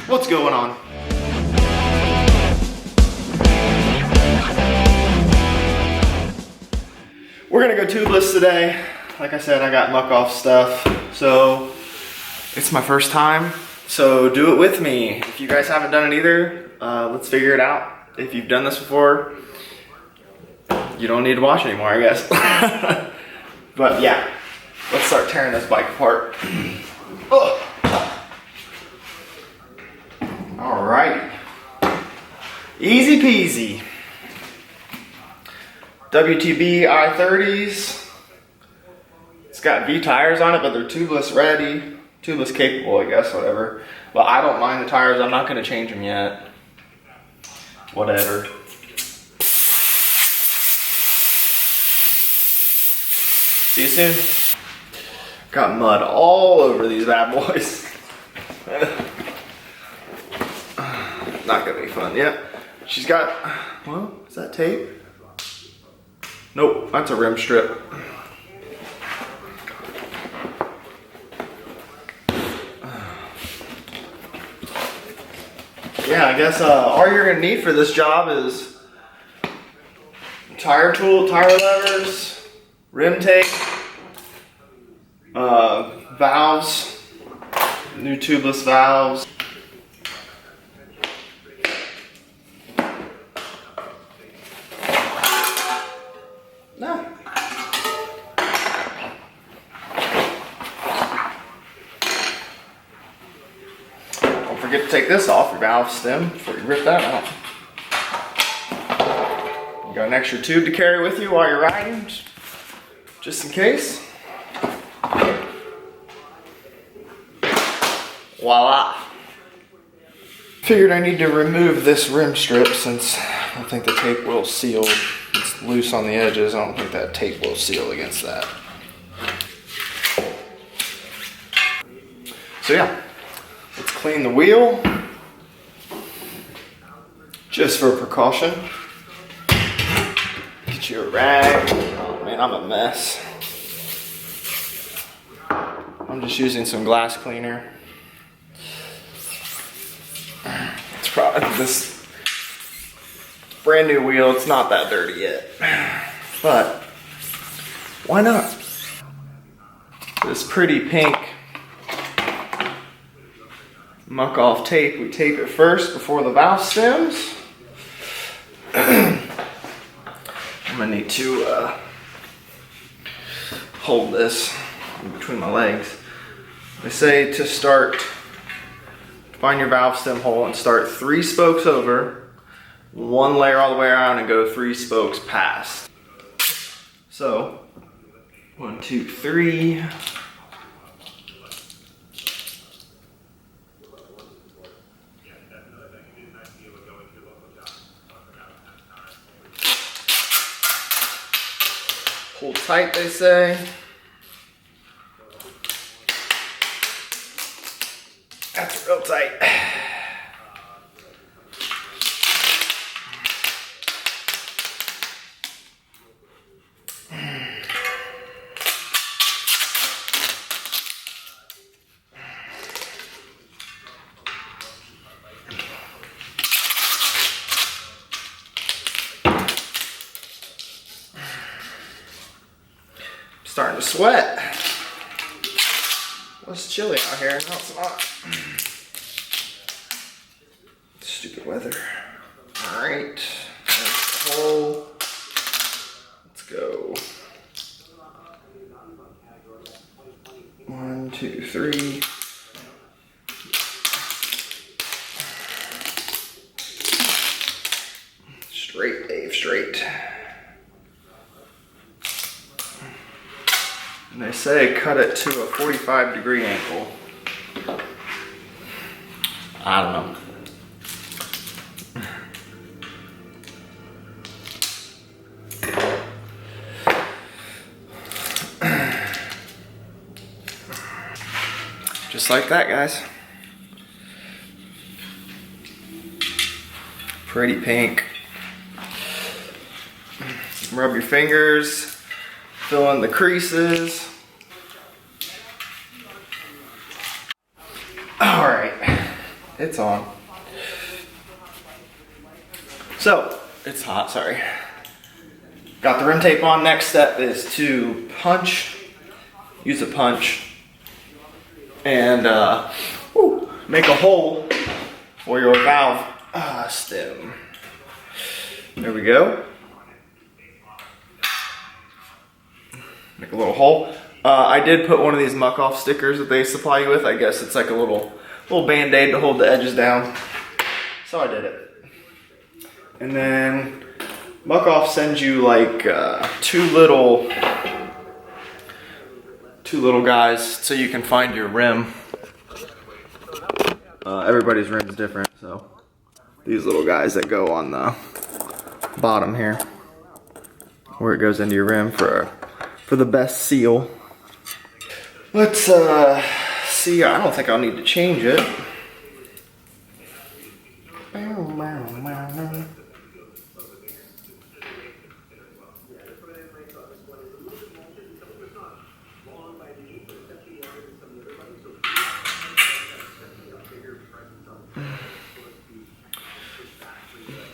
What's going on? We're gonna go tubeless today. Like I said, I got MUC-OFF stuff, so it's my first time, so do it with me. If you guys haven't done it either, let's figure it out. If you've done this before, you don't need to watch anymore, I guess. But yeah, let's start tearing this bike apart. All right, easy peasy. WTB I-30s. It's got V tires on it, but they're tubeless ready. Tubeless capable, I guess, whatever. But I don't mind the tires. I'm not gonna change them yet. Whatever. See you soon. Got mud all over these bad boys. Not gonna be fun. Yep. She's got, well, is that tape? Nope, that's a rim strip. Yeah, I guess all you're gonna need for this job is tire tool, tire levers, rim tape, valves, new tubeless valves. No. Don't forget to take this off your valve stem before you rip that out. You got an extra tube to carry with you while you're riding, just in case. Voila. Figured I need to remove this rim strip since I don't think the tape will seal. It's loose on the edges. I don't think that tape will seal against that. So yeah, let's clean the wheel. Just for precaution. Get you a rag. Oh man, I'm a mess. I'm just using some glass cleaner. It's probably this brand new wheel. It's not that dirty yet, but why not? This pretty pink MUC-OFF tape. We tape it first before the valve stems. I'm gonna need to hold this in between my legs. They say to start, find your valve stem hole and start 3 spokes over, 1 layer all the way around, and go 3 spokes past. So 1, 2, 3. Hold tight, they say. That's real tight. Starting to sweat. Well, it's chilly out here. No, it's not. Stupid weather. All right. There's the hole. Let's go. 1, 2, 3. Straight, Dave, straight. And they say cut it to a 45-degree angle. I don't know. Just like that, guys. Pretty pink. Rub your fingers, fill in the creases. All right, It's on. So, it's hot, sorry. Got the rim tape on. Next step is to punch. Use a punch. And make a hole for your valve stem. There we go. Make a little hole. I did put one of these MUC-OFF stickers that they supply you with. I guess it's like a little band-aid to hold the edges down. So I did it. And then MUC-OFF sends you like two little guys so you can find your rim. Everybody's rim is different, so these little guys that go on the bottom here, where it goes into your rim for the best seal. Let's see. I don't think I'll need to change it.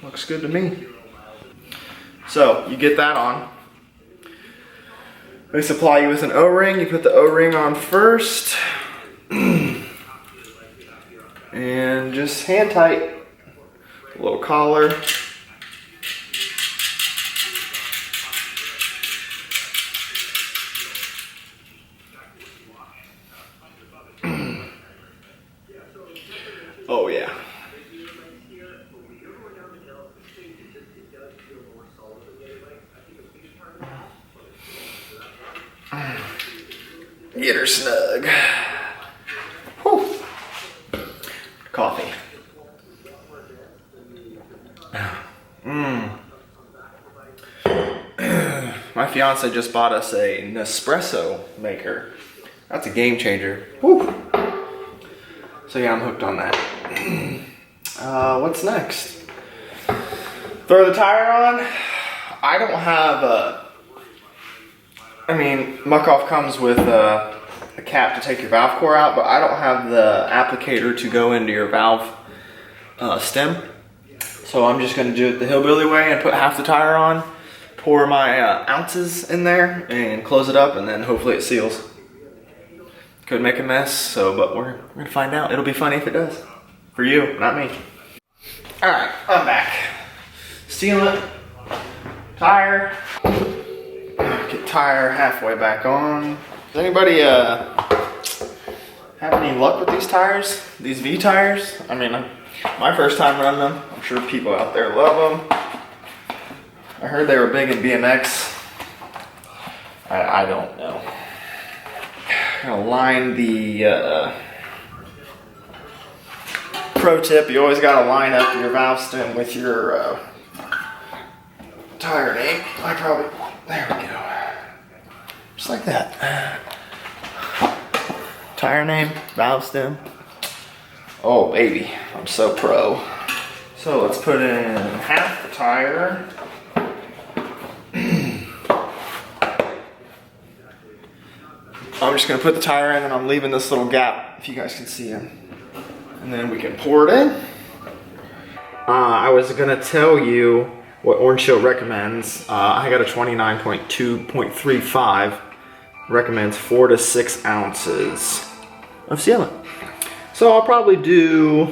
Looks good to me. So you get that on. They supply you with an O-ring. You put the O-ring on first. And just hand tight. A little collar. Oh yeah. Get her snug. Whew. Coffee. My fiance just bought us a Nespresso maker. That's a game changer. Whew. So yeah, I'm hooked on that. What's next? Throw the tire on. I don't have MUC-OFF comes with a cap to take your valve core out, but I don't have the applicator to go into your valve stem. So I'm just going to do it the hillbilly way and put half the tire on, pour my ounces in there, and close it up, and then hopefully it seals. Could make a mess, but we're going to find out. It'll be funny if it does. For you, not me. Alright, I'm back. Sealant, tire. Get tire halfway back on. Does anybody have any luck with these tires? These V tires? I mean, my first time running them. I'm sure people out there love them. I heard they were big in BMX. I don't know. Gonna line the pro tip. You always gotta line up your valve stem with your tire name. There we go. Just like that. Tire name, valve stem. Oh baby, I'm so pro. So let's put in half the tire. I'm just gonna put the tire in and I'm leaving this little gap if you guys can see it. And then we can pour it in. I was gonna tell you what Orange Shield recommends. I got a 29.2.35, recommends 4 to 6 ounces of sealant. So I'll probably do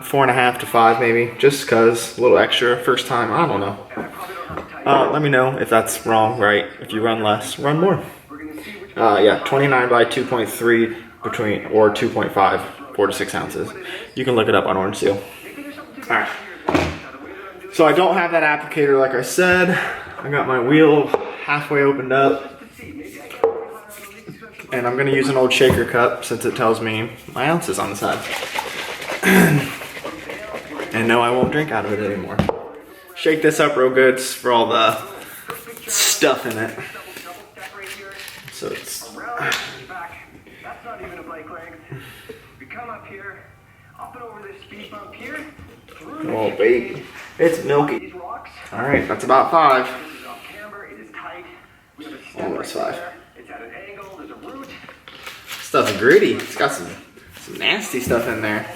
4.5 to 5 maybe, just cause a little extra first time, I don't know. Let me know if that's wrong, right? If you run less, run more. Yeah, 29 by 2.3 or 2.5, 4 to 6 ounces. You can look it up on Orange Seal. All right. So I don't have that applicator like I said. I got my wheel halfway opened up. And I'm gonna use an old shaker cup since it tells me my ounces on the side. And no, I won't drink out of it anymore. Shake this up real good for all the stuff in it. So it's... That's not even a bike length. We come up here, up and over this speed bump here. Oh baby, it's milky. All right, that's about 5. Almost 5. Stuff's gritty. It's got some Some nasty stuff in there.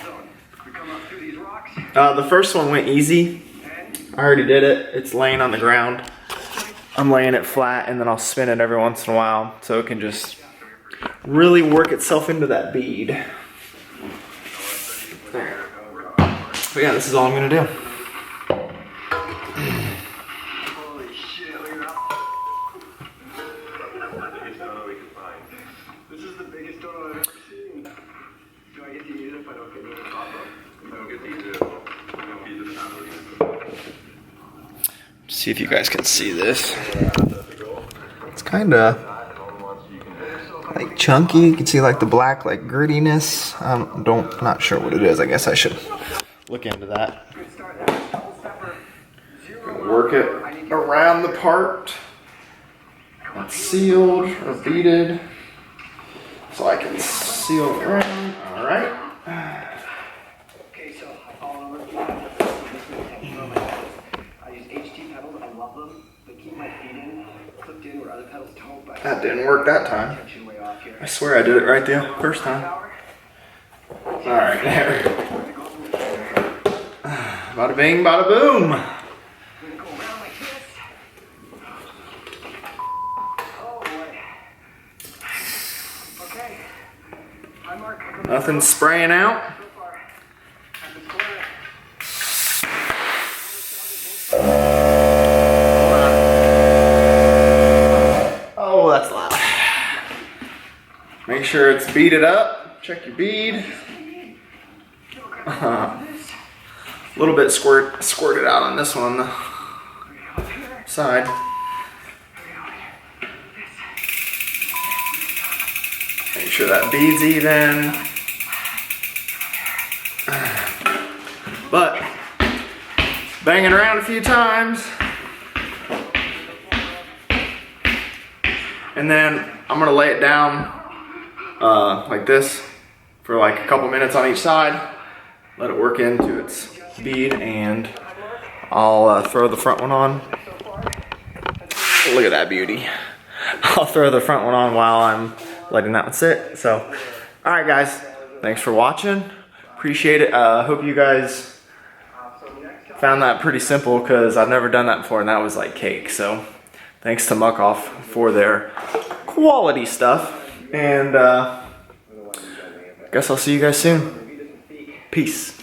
We come up through these rocks. The first one went easy. I already did it. It's laying on the ground. I'm laying it flat and then I'll spin it every once in a while so it can just really work itself into that bead. There. But yeah, this is all I'm gonna do. Holy shit, look at that. Biggest dono we can find. This is the biggest dono I've ever seen. Do I get to use it if I don't get to use it? If I don't get to use it, I won't use it. See if you guys can see this. It's kind of like chunky. You can see like the black like grittiness. Not sure what it is. I guess I should look into that. Work it around the part that's sealed or beaded, so I can seal it around. All right. Okay, so all over. I use HT pedals. I love them. They keep my feet in, clipped in where other pedals don't. But That didn't work that time. tension way off here. I swear I did it right the first time. All right, there. Bada bing, bada boom. I'm gonna go around like this. Oh boy. Okay. Hi, Mark. Nothing spraying out. So far. At the square. Oh, that's loud. Make sure it's beaded up. Check your bead. A little bit squirted out on this one on the side. Make sure that bead's even. But banging around a few times. And then I'm gonna lay it down like this for like a couple minutes on each side. Let it work into its bead, and I'll throw the front one on. Look at that beauty. I'll throw the front one on while I'm letting that one sit. So, all right guys, thanks for watching. Appreciate it. Hope you guys found that pretty simple because I've never done that before and that was like cake. So thanks to MUC-OFF for their quality stuff. And guess I'll see you guys soon. Peace.